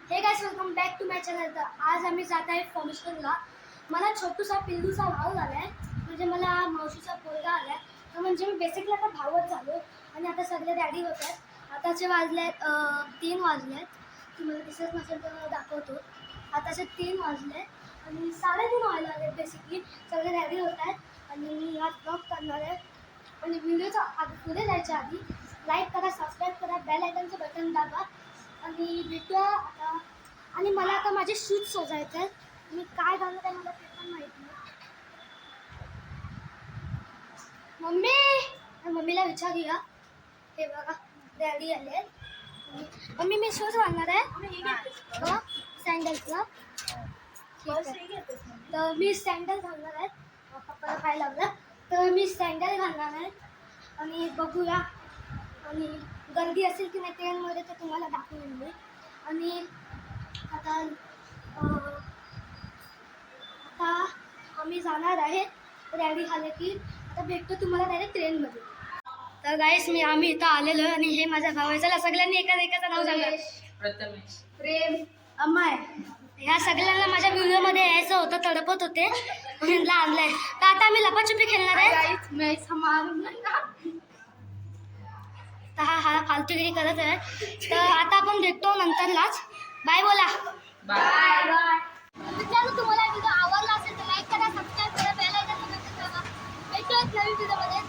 हे guys welcome back to my channel. तर आज आम्ही जात आहे फॉर्मेशनला। मला छोटूसा पिल्लूचा भाव झाला आहे, म्हणजे मला मावशीचा पोरगा आला आहे। तर म्हणजे मी बेसिकली आता भावच झालो आणि आता सगळे रॅडी होत आहेत। आताचे वाजले आहेत 3 वाजले आहेत। तुम्हाला दिसत नसेल तर दाखवतो। आताचे 3 वाजले आणि 3:30 व्हायला आले। बेसिकली सगळे रॅडी होत आहेत आणि मी आज ब्लॉग करणार आहे। आणि व्हिडिओचा पुढे जायच्या आधी लाईक करा, सबस्क्राईब करा, बेल आयकॉनचं बटन दाबा आणि भेटूया आता। आणि मला आता माझे शूज सजायचे आहेत। मी काय घालू ते मला ते पण माहिती नाही। मम्मीला विचारूया। हे बघा डॅडी आले। मम्मी मी शूज घालणार आहे सँडल्सला। तर मी सँडल घालणार आहे। पप्पाला काय लागलं तर मी सँडल घालणार आहे आणि बघूया। आणि गर्दी असेल की नाही ट्रेनमध्ये तर तुम्हाला दाखवेन मी। आणि आता आम्ही जाणार आहे रॅडी झाले की। आता भेटतो तुम्हाला डायरेक्ट ट्रेनमध्ये। तर गाईस आम्ही इथं आलेलो आहे आणि हे माझा भाऊ आहे। चला सगळ्यांनी एकाचं नाव सांगा। प्रथमेश, प्रेम, अमय। ह्या सगळ्यांना माझ्या व्हिडिओमध्ये यायचं होतं, तडपत होते म्हणून आणलंय। तर आता आम्ही लपाछुपी खेळणार आहे। तर हा फालतूगिरी करत आहे। तर आता आपण भेटतो नंतरलाच। बाय बोला। Bye bye. मित्रांनो तुम्हाला व्हिडिओ आवडला असेल तर लाईक करा, सबस्क्राईब करा, बेल आयकॉन दाबा। भेटूया नवीन व्हिडिओमध्ये।